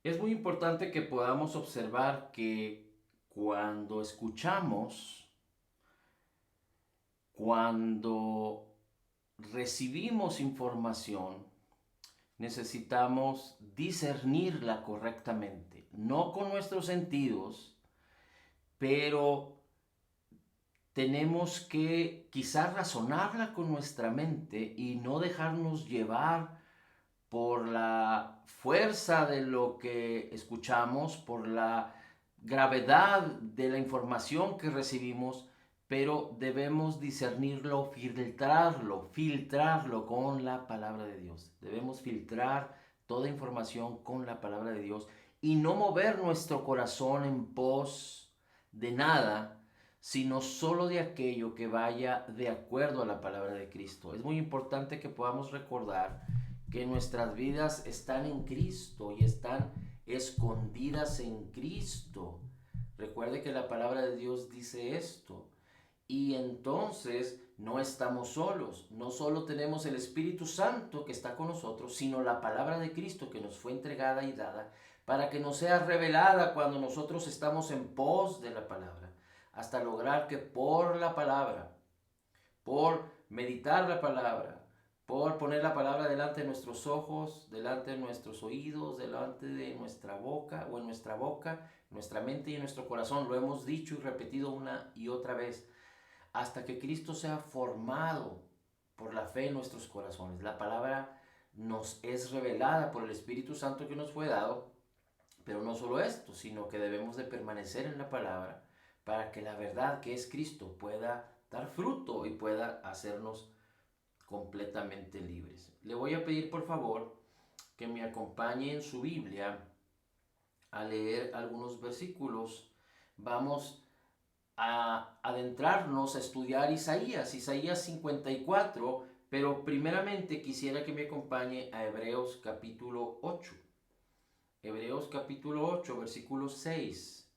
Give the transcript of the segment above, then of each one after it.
Es muy importante que podamos observar que cuando escuchamos, cuando recibimos información, necesitamos discernirla correctamente, no con nuestros sentidos, pero tenemos que quizás razonarla con nuestra mente y no dejarnos llevar por la fuerza de lo que escuchamos, por la gravedad de la información que recibimos, pero debemos discernirlo, filtrarlo con la palabra de Dios. Debemos filtrar toda información con la palabra de Dios y no mover nuestro corazón en pos de nada, sino solo de aquello que vaya de acuerdo a la palabra de Cristo. Es muy importante que podamos recordar que nuestras vidas están en Cristo y están escondidas en Cristo. Recuerde que la palabra de Dios dice esto. Y entonces no estamos solos. No solo tenemos el Espíritu Santo que está con nosotros, sino la palabra de Cristo que nos fue entregada y dada para que nos sea revelada cuando nosotros estamos en pos de la palabra, hasta lograr que por la palabra, por meditar la palabra, por poner la palabra delante de nuestros ojos, delante de nuestros oídos, delante de nuestra boca o en nuestra boca, nuestra mente y en nuestro corazón. Lo hemos dicho y repetido una y otra vez, hasta que Cristo sea formado por la fe en nuestros corazones. La palabra nos es revelada por el Espíritu Santo que nos fue dado, pero no solo esto, sino que debemos de permanecer en la palabra para que la verdad que es Cristo pueda dar fruto y pueda hacernos completamente libres. Le voy a pedir por favor que me acompañe en su Biblia a leer algunos versículos. Vamos a adentrarnos a estudiar Isaías 54, pero primeramente quisiera que me acompañe a Hebreos capítulo 8. Hebreos capítulo 8, versículo 6.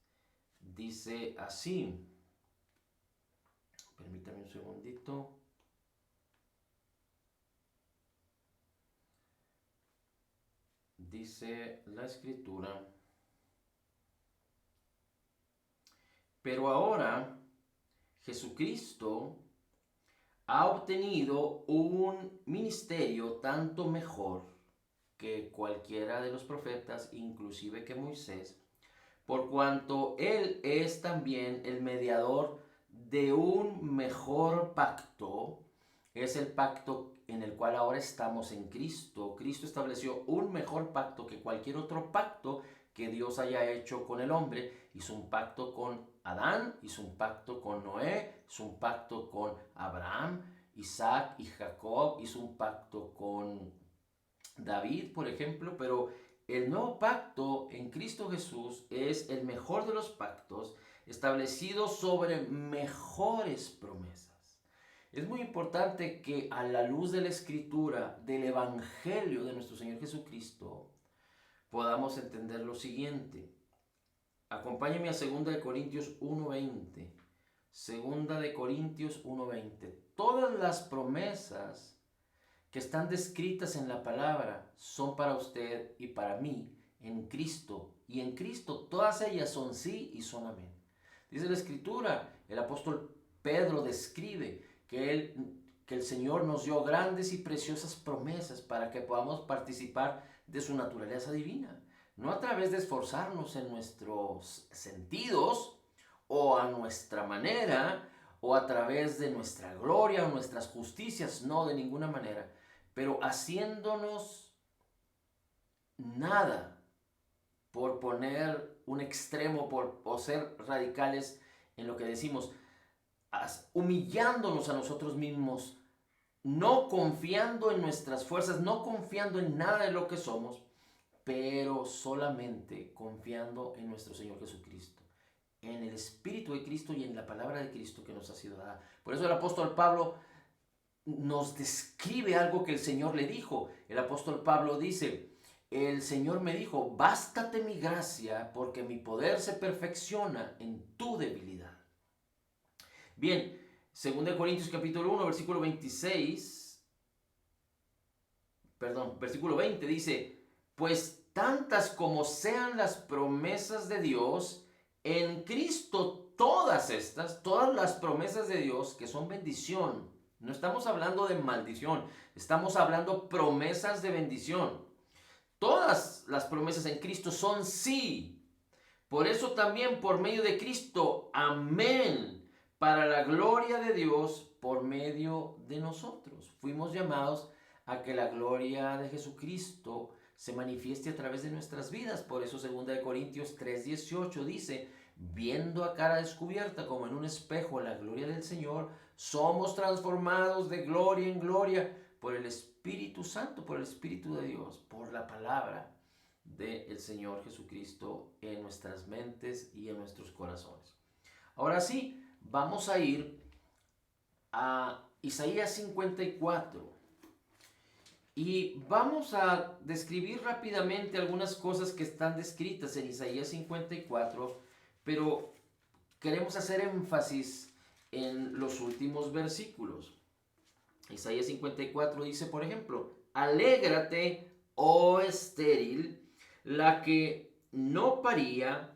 Dice así, permítame un segundito. Dice la escritura, pero ahora Jesucristo ha obtenido un ministerio tanto mejor que cualquiera de los profetas, inclusive que Moisés, por cuanto Él es también el mediador de un mejor pacto. Es el pacto en el cual ahora estamos en Cristo. Cristo estableció un mejor pacto que cualquier otro pacto que Dios haya hecho con el hombre. Hizo un pacto con Adán, hizo un pacto con Noé, hizo un pacto con Abraham, Isaac y Jacob, hizo un pacto con David, por ejemplo, pero el nuevo pacto en Cristo Jesús es el mejor de los pactos, establecido sobre mejores promesas. Es muy importante que a la luz de la escritura, del evangelio de nuestro Señor Jesucristo, podamos entender lo siguiente. Acompáñenme a 2 de Corintios 1:20. 2 de Corintios 1:20. Todas las promesas que están descritas en la palabra son para usted y para mí en Cristo. Y en Cristo todas ellas son sí y son amén. Dice la escritura, el apóstol Pedro describe que el Señor nos dio grandes y preciosas promesas para que podamos participar de su naturaleza divina. No a través de esforzarnos en nuestros sentidos o a nuestra manera o a través de nuestra gloria o nuestras justicias, no, de ninguna manera, pero haciéndonos nada por poner un extremo o ser radicales en lo que decimos, humillándonos a nosotros mismos, no confiando en nuestras fuerzas, no confiando en nada de lo que somos, pero solamente confiando en nuestro Señor Jesucristo, en el Espíritu de Cristo y en la palabra de Cristo que nos ha sido dada. Por eso el apóstol Pablo nos describe algo que el Señor le dijo. El apóstol Pablo dice, el Señor me dijo, bástate mi gracia porque mi poder se perfecciona en tu debilidad. Bien, 2 Corintios 1, versículo 26, perdón, versículo 20 dice, pues tantas como sean las promesas de Dios, en Cristo todas las promesas de Dios que son bendición. No estamos hablando de maldición, estamos hablando promesas de bendición. Todas las promesas en Cristo son sí. Por eso también por medio de Cristo, amén, para la gloria de Dios por medio de nosotros. Fuimos llamados a que la gloria de Jesucristo se manifieste a través de nuestras vidas. Por eso 2 Corintios 3:18 dice, viendo a cara descubierta como en un espejo la gloria del Señor, somos transformados de gloria en gloria por el Espíritu Santo, por el Espíritu de Dios, por la palabra del Señor Jesucristo en nuestras mentes y en nuestros corazones. Ahora sí, vamos a ir a Isaías 54 y vamos a describir rápidamente algunas cosas que están descritas en Isaías 54, pero queremos hacer énfasis en los últimos versículos. Isaías 54 dice, por ejemplo, alégrate, oh estéril, la que no paría,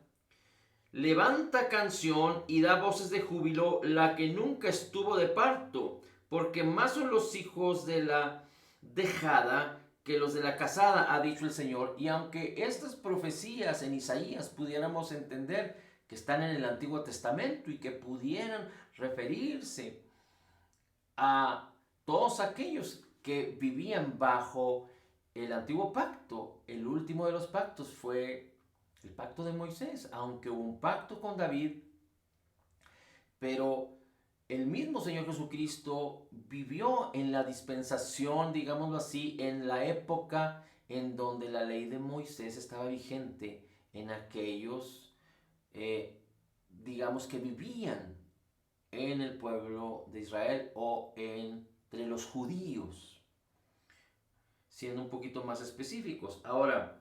levanta canción y da voces de júbilo, la que nunca estuvo de parto, porque más son los hijos de la dejada que los de la casada, ha dicho el Señor. Y aunque estas profecías en Isaías pudiéramos entender que están en el Antiguo Testamento y que pudieran referirse a todos aquellos que vivían bajo el antiguo pacto, el último de los pactos fue el pacto de Moisés, aunque hubo un pacto con David, pero el mismo Señor Jesucristo vivió en la dispensación, digámoslo así, en la época en donde la ley de Moisés estaba vigente en aquellos, digamos, que vivían en el pueblo de Israel o entre los judíos, siendo un poquito más específicos. Ahora,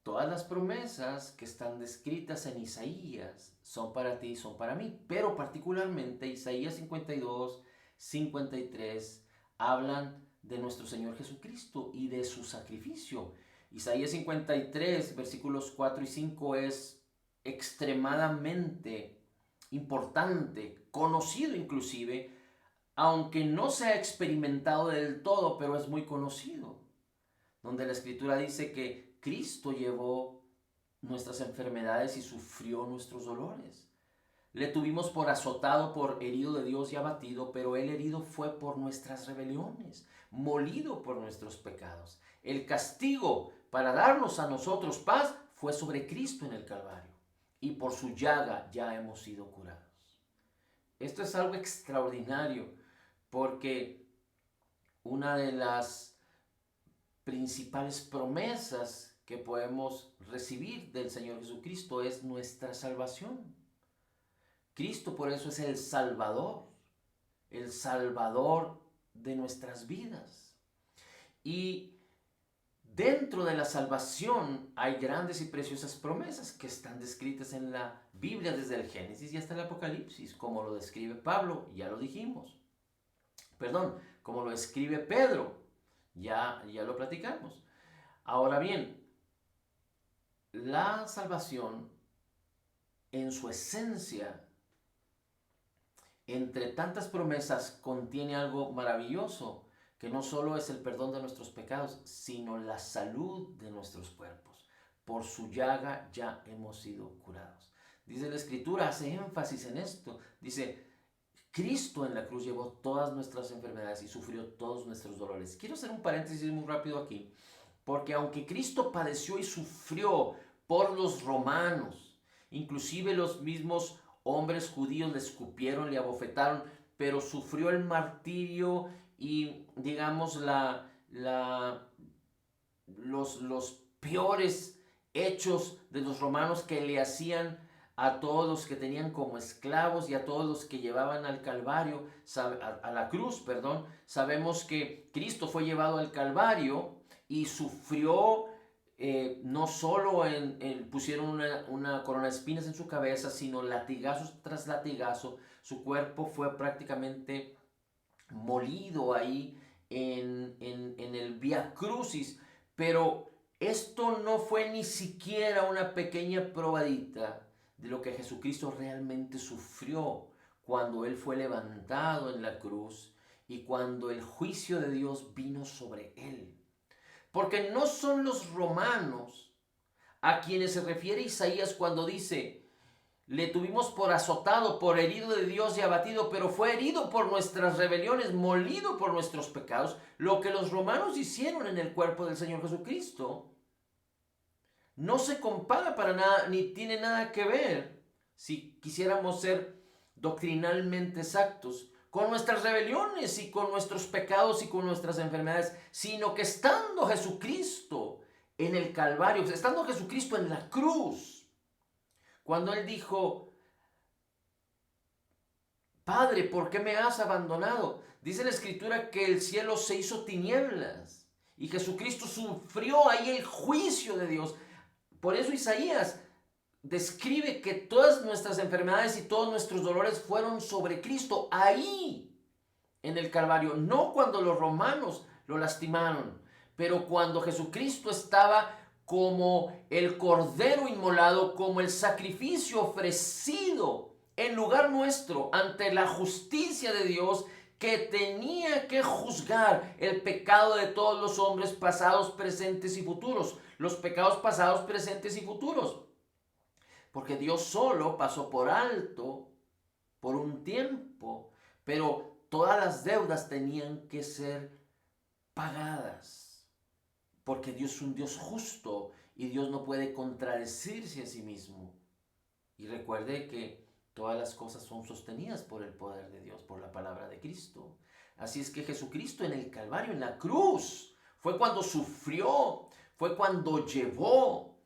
todas las promesas que están descritas en Isaías son para ti y son para mí, pero particularmente Isaías 52, 53 hablan de nuestro Señor Jesucristo y de su sacrificio. Isaías 53, versículos 4 y 5 es extremadamente importante, conocido inclusive, aunque no se ha experimentado del todo, pero es muy conocido, donde la Escritura dice que Cristo llevó nuestras enfermedades y sufrió nuestros dolores. Le tuvimos por azotado, por herido de Dios y abatido, pero Él herido fue por nuestras rebeliones, molido por nuestros pecados. El castigo para darnos a nosotros paz fue sobre Cristo en el Calvario, y por su llaga ya hemos sido curados. Esto es algo extraordinario, porque una de las principales promesas que podemos recibir del Señor Jesucristo es nuestra salvación. Cristo por eso es el Salvador de nuestras vidas. Y dentro de la salvación hay grandes y preciosas promesas que están descritas en la Biblia desde el Génesis y hasta el Apocalipsis, como lo describe Pablo, ya lo dijimos. Como lo escribe Pedro, ya lo platicamos. Ahora bien, la salvación en su esencia, entre tantas promesas, contiene algo maravilloso, que no solo es el perdón de nuestros pecados, sino la salud de nuestros cuerpos. Por su llaga ya hemos sido curados. Dice la Escritura, hace énfasis en esto. Dice, Cristo en la cruz llevó todas nuestras enfermedades y sufrió todos nuestros dolores. Quiero hacer un paréntesis muy rápido aquí, porque aunque Cristo padeció y sufrió por los romanos, inclusive los mismos hombres judíos le escupieron, le abofetaron, pero sufrió el martirio y, digamos, los peores hechos de los romanos que le hacían a todos los que tenían como esclavos y a todos los que llevaban al Calvario, a la cruz, perdón. Sabemos que Cristo fue llevado al Calvario y sufrió, no solo pusieron una corona de espinas en su cabeza, sino latigazos tras latigazo. Su cuerpo fue prácticamente molido ahí en el Vía Crucis, pero esto no fue ni siquiera una pequeña probadita de lo que Jesucristo realmente sufrió cuando Él fue levantado en la cruz y cuando el juicio de Dios vino sobre Él. Porque no son los romanos a quienes se refiere Isaías cuando dice: le tuvimos por azotado, por herido de Dios y abatido, pero fue herido por nuestras rebeliones, molido por nuestros pecados. Lo que los romanos hicieron en el cuerpo del Señor Jesucristo no se compara para nada, ni tiene nada que ver, si quisiéramos ser doctrinalmente exactos, con nuestras rebeliones y con nuestros pecados y con nuestras enfermedades, sino que estando Jesucristo en el Calvario, estando Jesucristo en la cruz, cuando Él dijo: Padre, ¿por qué me has abandonado? Dice la Escritura que el cielo se hizo tinieblas y Jesucristo sufrió ahí el juicio de Dios. Por eso Isaías describe que todas nuestras enfermedades y todos nuestros dolores fueron sobre Cristo, ahí en el Calvario. No cuando los romanos lo lastimaron, pero cuando Jesucristo estaba como el cordero inmolado, como el sacrificio ofrecido en lugar nuestro ante la justicia de Dios, que tenía que juzgar el pecado de todos los hombres pasados, presentes y futuros. Los pecados pasados, presentes y futuros. Porque Dios solo pasó por alto por un tiempo, pero todas las deudas tenían que ser pagadas. Porque Dios es un Dios justo y Dios no puede contradecirse a sí mismo. Y recuerde que todas las cosas son sostenidas por el poder de Dios, por la palabra de Cristo. Así es que Jesucristo en el Calvario, en la cruz, fue cuando sufrió, fue cuando llevó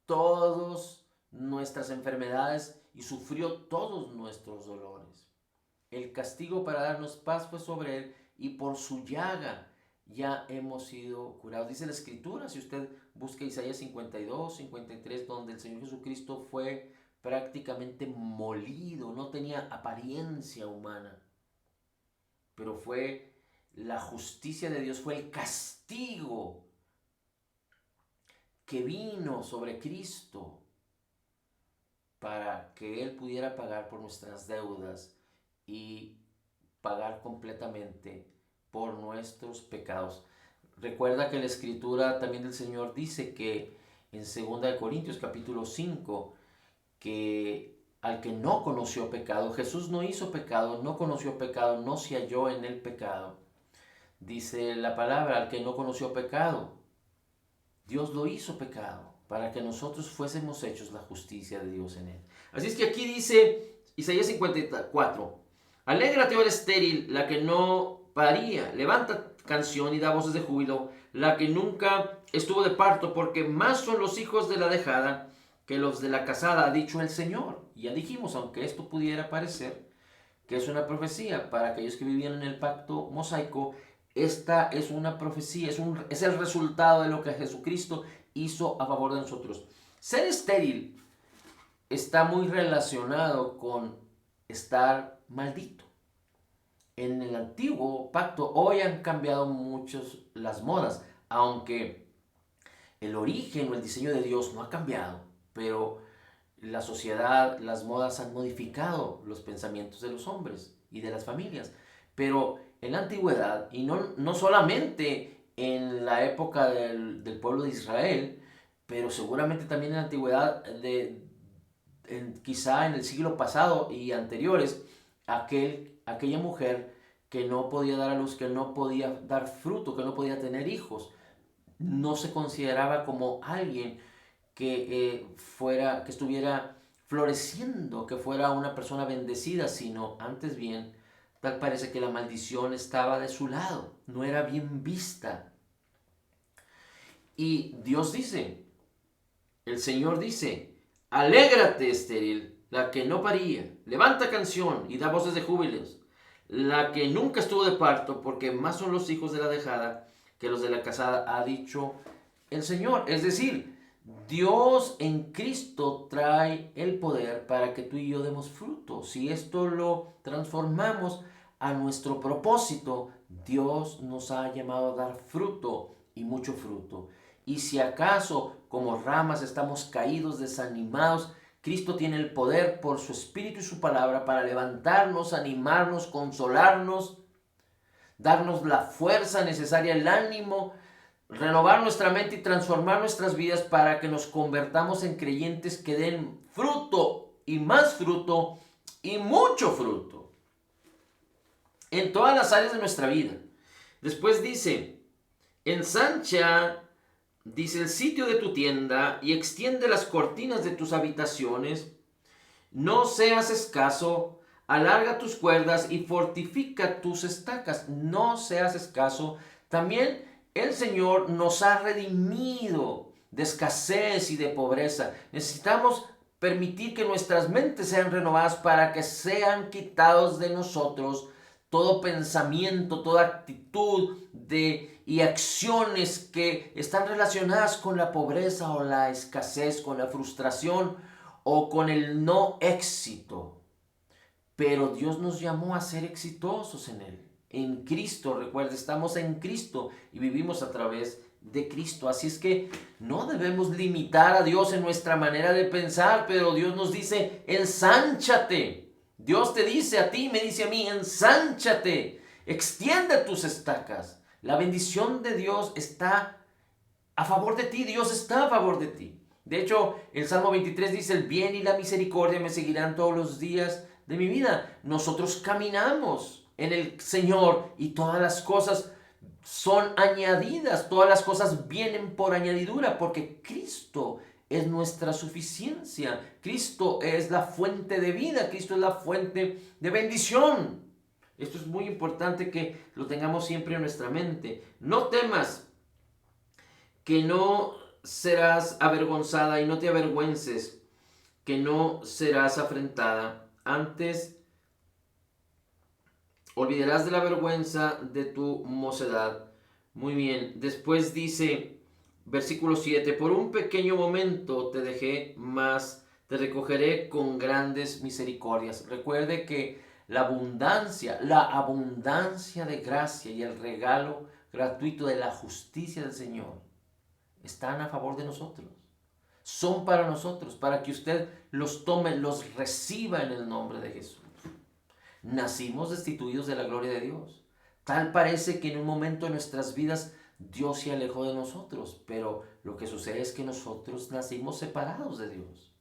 todas nuestras enfermedades y sufrió todos nuestros dolores. El castigo para darnos paz fue sobre Él y por su llaga ya hemos sido curados. Dice la Escritura, si usted busca Isaías 52, 53, donde el Señor Jesucristo fue prácticamente molido, no tenía apariencia humana, pero fue la justicia de Dios, fue el castigo que vino sobre Cristo para que Él pudiera pagar por nuestras deudas y pagar completamente por nuestros pecados. Recuerda que la Escritura también del Señor dice que en 2 Corintios capítulo 5, que al que no conoció pecado, Jesús no hizo pecado, no conoció pecado, no se halló en el pecado. Dice la palabra, al que no conoció pecado, Dios lo hizo pecado para que nosotros fuésemos hechos la justicia de Dios en él. Así es que aquí dice Isaías 54, alégrate, oh estéril, la que no paría, levanta canción y da voces de júbilo, la que nunca estuvo de parto, porque más son los hijos de la dejada que los de la casada, ha dicho el Señor. Y ya dijimos, aunque esto pudiera parecer que es una profecía para aquellos que vivían en el pacto mosaico, esta es una profecía, es el resultado de lo que Jesucristo hizo a favor de nosotros. Ser estéril está muy relacionado con estar maldito. En el antiguo pacto, hoy han cambiado muchas las modas, aunque el origen o el diseño de Dios no ha cambiado, pero la sociedad, las modas han modificado los pensamientos de los hombres y de las familias. Pero en la antigüedad, y no solamente en la época del pueblo de Israel, pero seguramente también en la antigüedad, quizá en el siglo pasado y anteriores, aquella mujer que no podía dar a luz, que no podía dar fruto, que no podía tener hijos, no se consideraba como alguien que estuviera floreciendo, que fuera una persona bendecida, sino antes bien, tal parece que la maldición estaba de su lado, no era bien vista. Y Dios dice, el Señor dice, alégrate, estéril, la que no paría, levanta canción y da voces de júbilos, la que nunca estuvo de parto, porque más son los hijos de la dejada que los de la casada, ha dicho el Señor. Es decir, Dios en Cristo trae el poder para que tú y yo demos fruto. Si esto lo transformamos a nuestro propósito, Dios nos ha llamado a dar fruto y mucho fruto. Y si acaso como ramas estamos caídos, desanimados, Cristo tiene el poder por su Espíritu y su palabra para levantarnos, animarnos, consolarnos, darnos la fuerza necesaria, el ánimo, renovar nuestra mente y transformar nuestras vidas para que nos convertamos en creyentes que den fruto y más fruto y mucho fruto en todas las áreas de nuestra vida. Después dice, ensancha, dice, el sitio de tu tienda y extiende las cortinas de tus habitaciones. No seas escaso, alarga tus cuerdas y fortifica tus estacas. No seas escaso. También el Señor nos ha redimido de escasez y de pobreza. Necesitamos permitir que nuestras mentes sean renovadas para que sean quitados de nosotros todo pensamiento, toda actitud y acciones que están relacionadas con la pobreza o la escasez, con la frustración o con el no éxito. Pero Dios nos llamó a ser exitosos en Él. En Cristo, recuerda, estamos en Cristo y vivimos a través de Cristo. Así es que no debemos limitar a Dios en nuestra manera de pensar, pero Dios nos dice, ensánchate. Dios te dice a ti, me dice a mí, ensánchate, extiende tus estacas. La bendición de Dios está a favor de ti, Dios está a favor de ti. De hecho, el Salmo 23 dice, el bien y la misericordia me seguirán todos los días de mi vida. Nosotros caminamos en el Señor y todas las cosas son añadidas, todas las cosas vienen por añadidura, porque Cristo es nuestra suficiencia. Cristo es la fuente de vida, Cristo es la fuente de bendición. Esto es muy importante que lo tengamos siempre en nuestra mente. No temas, que no serás avergonzada y no te avergüences, que no serás afrentada. Antes olvidarás de la vergüenza de tu mocedad. Muy bien. Después dice, versículo 7, por un pequeño momento te dejé, mas te recogeré con grandes misericordias. Recuerde que la abundancia de gracia y el regalo gratuito de la justicia del Señor están a favor de nosotros. Son para nosotros, para que usted los tome, los reciba en el nombre de Jesús. Nacimos destituidos de la gloria de Dios. Tal parece que en un momento de nuestras vidas Dios se alejó de nosotros, pero lo que sucede es que nosotros nacimos separados de Dios.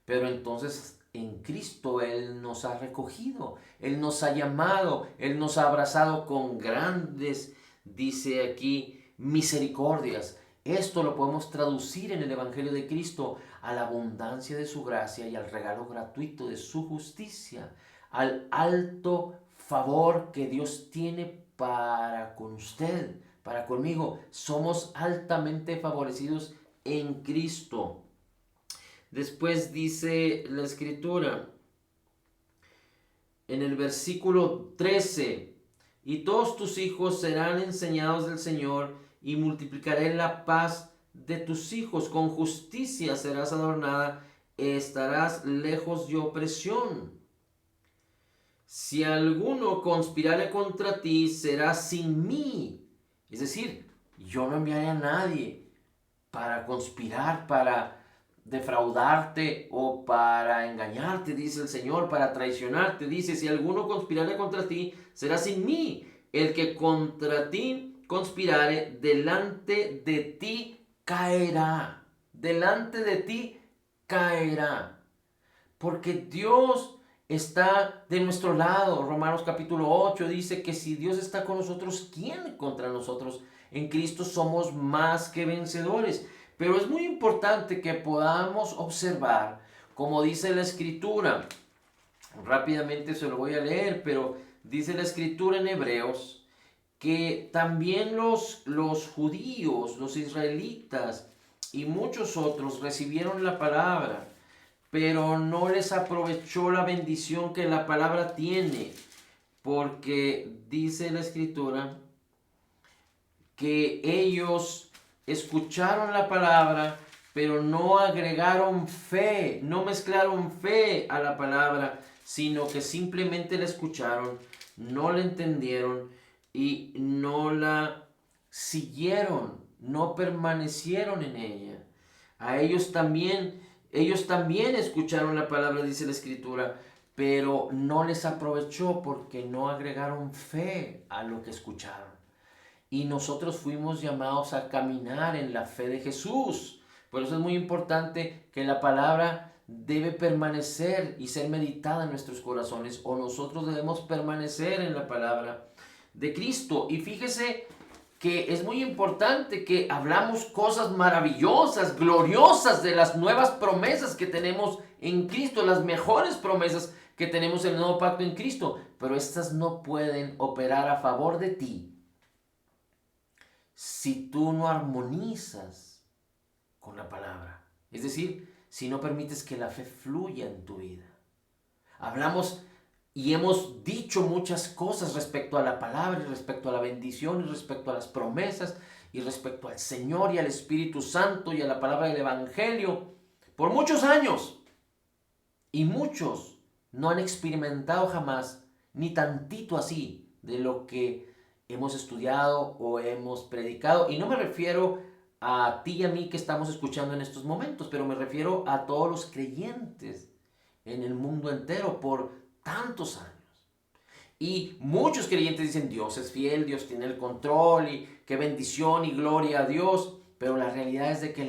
Pero entonces en Cristo Él nos ha recogido, Él nos ha llamado, Él nos ha abrazado con grandes, dice aquí, misericordias. Esto lo podemos traducir en el Evangelio de Cristo a la abundancia de su gracia y al regalo gratuito de su justicia, al alto favor que Dios tiene para con usted, para conmigo. Somos altamente favorecidos en Cristo. Después dice la Escritura en el versículo 13, y todos tus hijos serán enseñados del Señor, y multiplicaré la paz de tus hijos, con justicia serás adornada, estarás lejos de opresión. Si alguno conspirare contra ti, será sin mí. Es decir, yo no enviaré a nadie para conspirar, para defraudarte o para engañarte, dice el Señor, para traicionarte. Dice, si alguno conspirare contra ti, será sin mí. El que contra ti conspirare, delante de ti caerá. Delante de ti caerá. Porque Dios está de nuestro lado. Romanos capítulo 8 dice que si Dios está con nosotros, ¿quién contra nosotros? En Cristo somos más que vencedores. Pero es muy importante que podamos observar, como dice la Escritura. Rápidamente se lo voy a leer, pero dice la Escritura en Hebreos que también los judíos, los israelitas y muchos otros recibieron la palabra, pero no les aprovechó la bendición que la palabra tiene, porque dice la Escritura que ellos escucharon la palabra, pero no agregaron fe, no mezclaron fe a la palabra, sino que simplemente la escucharon, no la entendieron y no la siguieron. no permanecieron en ella. A ellos también escucharon la palabra, dice la Escritura, pero no les aprovechó porque no agregaron fe a lo que escucharon. Y nosotros fuimos llamados a caminar en la fe de Jesús. Por eso es muy importante que la palabra debe permanecer y ser meditada en nuestros corazones, o nosotros debemos permanecer en la palabra de Cristo. Y fíjese que es muy importante que hablamos cosas maravillosas, gloriosas de las nuevas promesas que tenemos en Cristo, las mejores promesas que tenemos en el nuevo pacto en Cristo, pero estas no pueden operar a favor de ti si tú no armonizas con la palabra. Es decir, si no permites que la fe fluya en tu vida. Hablamos y hemos dicho muchas cosas respecto a la palabra, y respecto a la bendición, y respecto a las promesas, y respecto al Señor y al Espíritu Santo y a la palabra del Evangelio por muchos años. Y muchos no han experimentado jamás ni tantito así de lo que hemos estudiado o hemos predicado. Y no me refiero a ti y a mí que estamos escuchando en estos momentos, pero me refiero a todos los creyentes en el mundo entero por tantos años. Y muchos creyentes dicen, Dios es fiel, Dios tiene el control y qué bendición y gloria a Dios. Pero la realidad es de que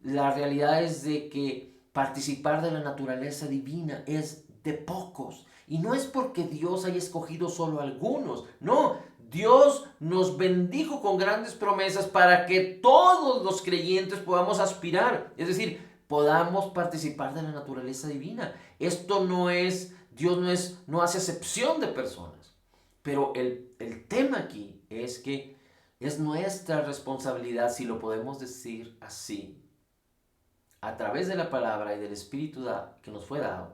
la realidad es de que participar de la naturaleza divina es de pocos. Y no es porque Dios haya escogido solo a algunos. No, Dios nos bendijo con grandes promesas para que todos los creyentes podamos aspirar. Es decir, podamos participar de la naturaleza divina. Esto no es, Dios no hace acepción de personas. Pero el tema aquí es que es nuestra responsabilidad, si lo podemos decir así, a través de la palabra y del Espíritu que nos fue dado,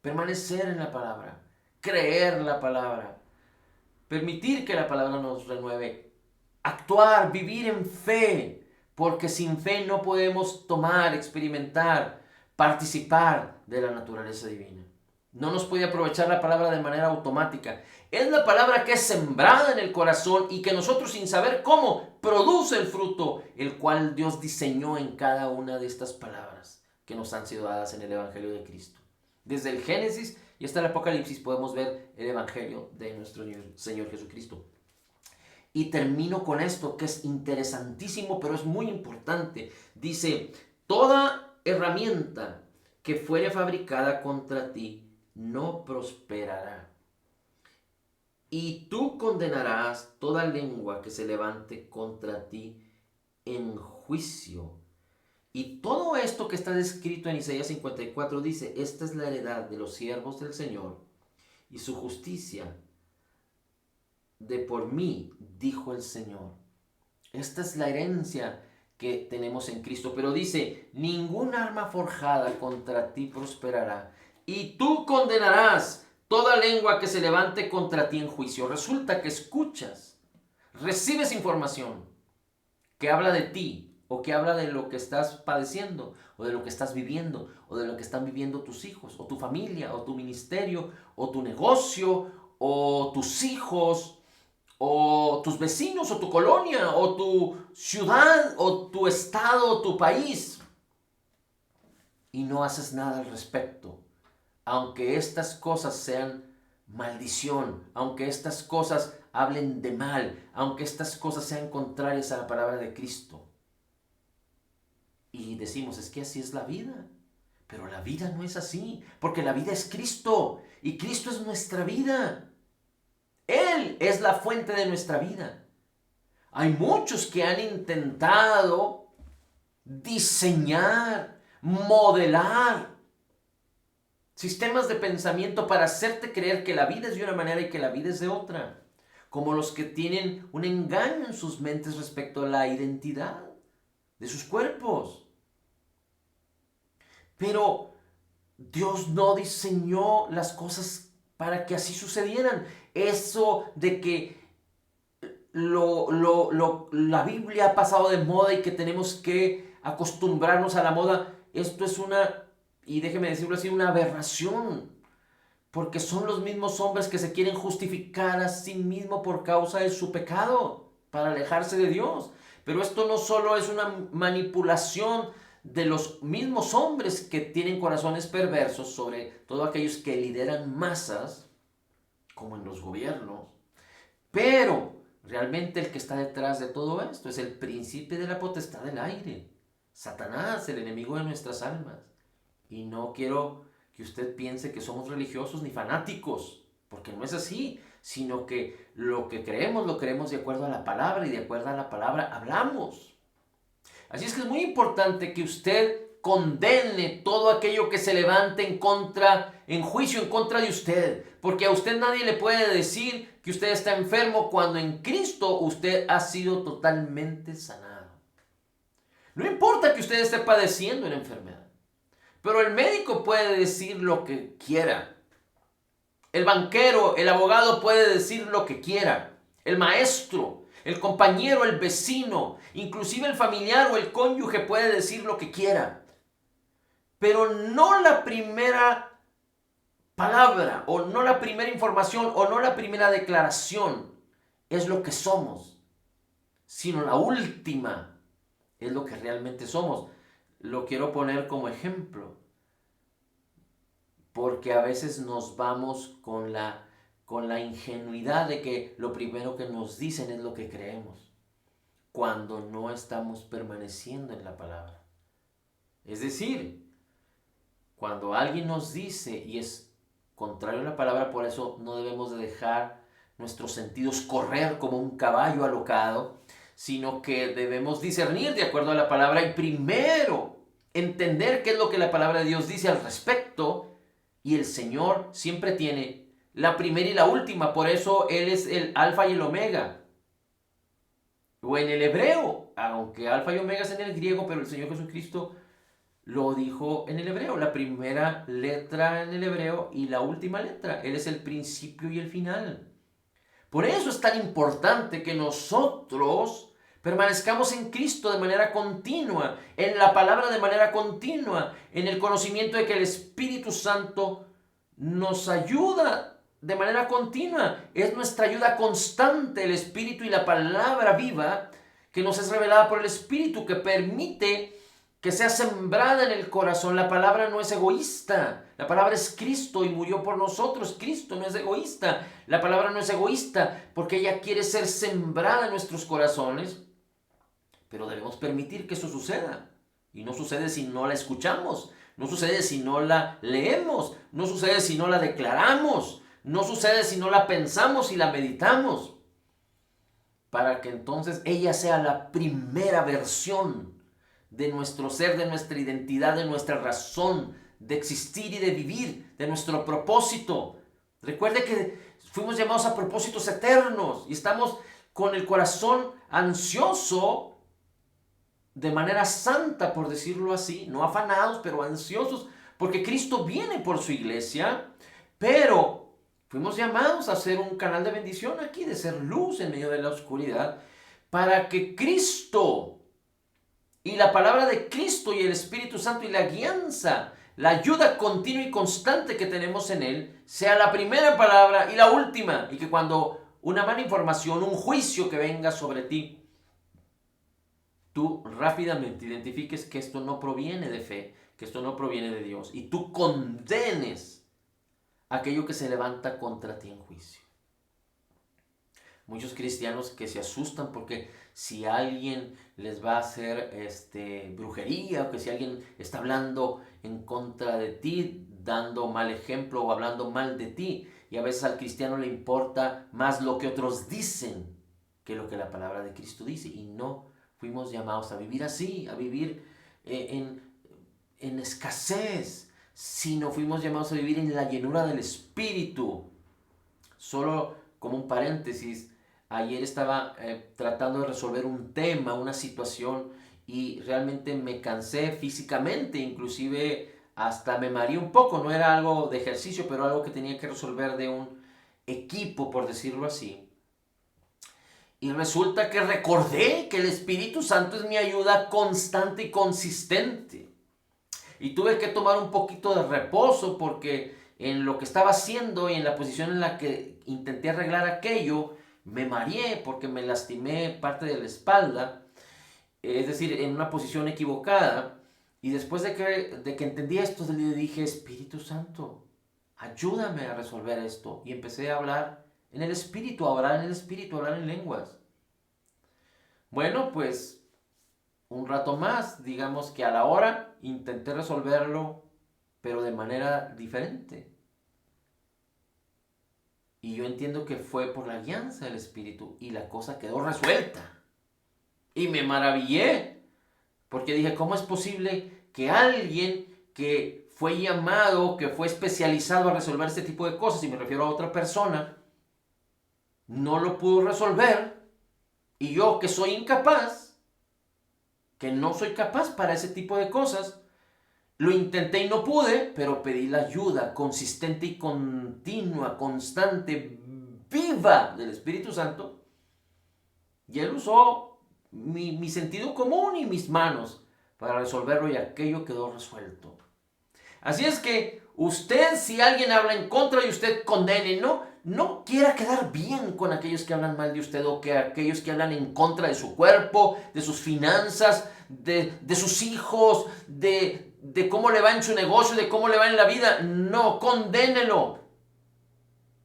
permanecer en la palabra, creer la palabra, permitir que la palabra nos renueve, actuar, vivir en fe, porque sin fe no podemos tomar, experimentar, participar de la naturaleza divina. No nos puede aprovechar la palabra de manera automática. Es la palabra que es sembrada en el corazón y que nosotros, sin saber cómo, produce el fruto, el cual Dios diseñó en cada una de estas palabras que nos han sido dadas en el Evangelio de Cristo. Desde el Génesis y hasta el Apocalipsis podemos ver el Evangelio de nuestro Señor Jesucristo. Y termino con esto que es interesantísimo, pero es muy importante. Dice, toda herramienta que fuere fabricada contra ti no prosperará. Y tú condenarás toda lengua que se levante contra ti en juicio. Y todo esto que está descrito en Isaías 54 dice, esta es la heredad de los siervos del Señor y su justicia de por mí, dijo el Señor. Esta es la herencia que tenemos en Cristo. Pero dice, ningún arma forjada contra ti prosperará. Y tú condenarás toda lengua que se levante contra ti en juicio. Resulta que escuchas, recibes información que habla de ti, o que habla de lo que estás padeciendo, o de lo que estás viviendo, o de lo que están viviendo tus hijos, o tu familia, o tu ministerio, o tu negocio, o tus hijos, o tus vecinos, o tu colonia, o tu ciudad, o tu estado, o tu país, y no haces nada al respecto. Aunque estas cosas sean maldición, aunque estas cosas hablen de mal, aunque estas cosas sean contrarias a la palabra de Cristo. Y decimos, es que así es la vida. Pero la vida no es así, porque la vida es Cristo, y Cristo es nuestra vida. Él es la fuente de nuestra vida. Hay muchos que han intentado diseñar, modelar sistemas de pensamiento para hacerte creer que la vida es de una manera y que la vida es de otra. Como los que tienen un engaño en sus mentes respecto a la identidad de sus cuerpos. Pero Dios no diseñó las cosas para que así sucedieran. Eso de que la Biblia ha pasado de moda y que tenemos que acostumbrarnos a la moda, esto es y déjeme decirlo así, una aberración. Porque son los mismos hombres que se quieren justificar a sí mismos por causa de su pecado. para alejarse de Dios. Pero esto no solo es una manipulación de los mismos hombres que tienen corazones perversos, sobre todo aquellos que lideran masas, como en los gobiernos, pero realmente el que está detrás de todo esto es el príncipe de la potestad del aire, Satanás, el enemigo de nuestras almas. Y no quiero que usted piense que somos religiosos ni fanáticos, porque no es así, sino que lo que creemos lo creemos de acuerdo a la palabra, y de acuerdo a la palabra hablamos. Así es que es muy importante que usted condene todo aquello que se levante en juicio en contra de usted, porque a usted nadie le puede decir que usted está enfermo cuando en Cristo usted ha sido totalmente sanado. No importa que usted esté padeciendo una enfermedad, pero el médico puede decir lo que quiera. El banquero, el abogado puede decir lo que quiera. El maestro, el compañero, el vecino, inclusive el familiar o el cónyuge puede decir lo que quiera. Pero no la primera palabra, o no la primera información, o no la primera declaración es lo que somos, sino la última es lo que realmente somos. Lo quiero poner como ejemplo, porque a veces nos vamos con la ingenuidad de que lo primero que nos dicen es lo que creemos, cuando no estamos permaneciendo en la palabra. Es decir, cuando alguien nos dice y es contrario a la palabra, por eso no debemos de dejar nuestros sentidos correr como un caballo alocado, sino que debemos discernir de acuerdo a la palabra y primero entender qué es lo que la palabra de Dios dice al respecto. Y el Señor siempre tiene la primera y la última, por eso Él es el alfa y el omega. O en el hebreo, aunque alfa y omega es en el griego, pero el Señor Jesucristo lo dijo en el hebreo, la primera letra en el hebreo y la última letra. Él es el principio y el final. Por eso es tan importante que nosotros permanezcamos en Cristo de manera continua, en la palabra de manera continua, en el conocimiento de que el Espíritu Santo nos ayuda de manera continua. Es nuestra ayuda constante, el Espíritu y la palabra viva que nos es revelada por el Espíritu, que permite que sea sembrada en el corazón. La palabra no es egoísta. La palabra es Cristo y murió por nosotros. Cristo no es egoísta. La palabra no es egoísta porque ella quiere ser sembrada en nuestros corazones. Pero debemos permitir que eso suceda. Y no sucede si no la escuchamos. No sucede si no la leemos. No sucede si no la declaramos. No sucede si no la pensamos y la meditamos. Para que entonces ella sea la primera versión de nuestro ser, de nuestra identidad, de nuestra razón de existir y de vivir, de nuestro propósito. Recuerde que fuimos llamados a propósitos eternos y estamos con el corazón ansioso de manera santa, por decirlo así, no afanados, pero ansiosos, porque Cristo viene por su iglesia, pero fuimos llamados a ser un canal de bendición aquí, de ser luz en medio de la oscuridad, para que Cristo y la palabra de Cristo y el Espíritu Santo y la guianza, la ayuda continua y constante que tenemos en Él, sea la primera palabra y la última. Y que cuando una mala información, un juicio que venga sobre ti, tú rápidamente identifiques que esto no proviene de fe, que esto no proviene de Dios. Y tú condenes aquello que se levanta contra ti en juicio. Muchos cristianos que se asustan porque si alguien les va a hacer brujería, o que si alguien está hablando en contra de ti, dando mal ejemplo o hablando mal de ti. Y a veces al cristiano le importa más lo que otros dicen que lo que la palabra de Cristo dice. Y no fuimos llamados a vivir así, a vivir en escasez, sino fuimos llamados a vivir en la llenura del Espíritu. Solo como un paréntesis, ayer estaba tratando de resolver un tema, una situación, y realmente me cansé físicamente, inclusive hasta me mareé un poco. No era algo de ejercicio, pero algo que tenía que resolver de un equipo, por decirlo así. Y resulta que recordé que el Espíritu Santo es mi ayuda constante y consistente. Y tuve que tomar un poquito de reposo porque en lo que estaba haciendo y en la posición en la que intenté arreglar aquello, me mareé porque me lastimé parte de la espalda, es decir, en una posición equivocada. Y después de que entendí esto, le dije, Espíritu Santo, ayúdame a resolver esto. Y empecé a hablar en el Espíritu, a orar en el Espíritu, a hablar en lenguas. Bueno, pues un rato más, digamos que a la hora, intenté resolverlo, pero de manera diferente. Y yo entiendo que fue por la guianza del Espíritu y la cosa quedó resuelta. Y me maravillé, porque dije, ¿cómo es posible que alguien que fue llamado, que fue especializado a resolver este tipo de cosas, y me refiero a otra persona, no lo pudo resolver? Y yo, que soy incapaz, que no soy capaz para ese tipo de cosas, lo intenté y no pude, pero pedí la ayuda consistente y continua, constante, viva del Espíritu Santo. Y Él usó mi sentido común y mis manos para resolverlo, y aquello quedó resuelto. Así es que usted, si alguien habla en contra de usted, condene. No quiera quedar bien con aquellos que hablan mal de usted, o que aquellos que hablan en contra de su cuerpo, de sus finanzas, de sus hijos, de cómo le va en su negocio, de cómo le va en la vida. No, condénelo.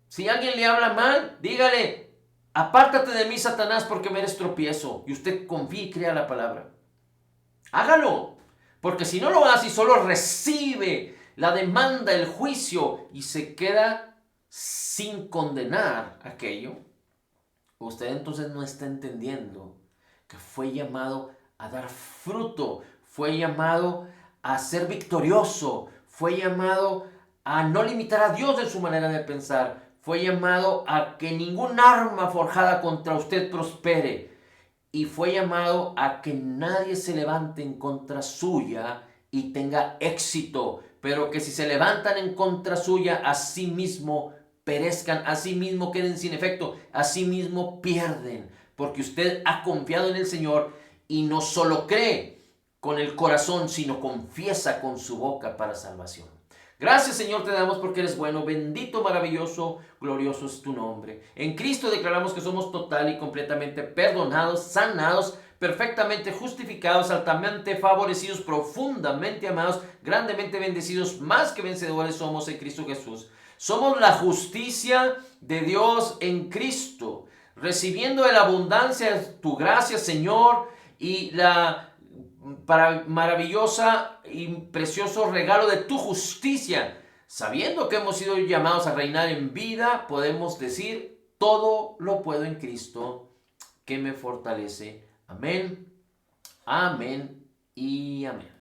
Si alguien le habla mal, dígale, apártate de mí, Satanás, porque me eres tropiezo. Y usted confíe y crea la palabra. Hágalo. Porque si no lo hace y solo recibe la demanda, el juicio, y se queda sin condenar aquello, usted entonces no está entendiendo que fue llamado a dar fruto, fue llamado a ser victorioso, fue llamado a no limitar a Dios en su manera de pensar, fue llamado a que ningún arma forjada contra usted prospere, y fue llamado a que nadie se levante en contra suya y tenga éxito, pero que si se levantan en contra suya, a sí mismo perezcan, a sí mismo queden sin efecto, a sí mismo pierden, porque usted ha confiado en el Señor y no solo cree con el corazón, sino confiesa con su boca para salvación. Gracias, Señor, te damos porque eres bueno, bendito, maravilloso, glorioso es tu nombre. En Cristo declaramos que somos total y completamente perdonados, sanados, perfectamente justificados, altamente favorecidos, profundamente amados, grandemente bendecidos, más que vencedores somos en Cristo Jesús. Somos la justicia de Dios en Cristo, recibiendo de la abundancia de tu gracia, Señor, y la maravillosa y precioso regalo de tu justicia. Sabiendo que hemos sido llamados a reinar en vida, podemos decir, todo lo puedo en Cristo que me fortalece. Amén, amén y amén.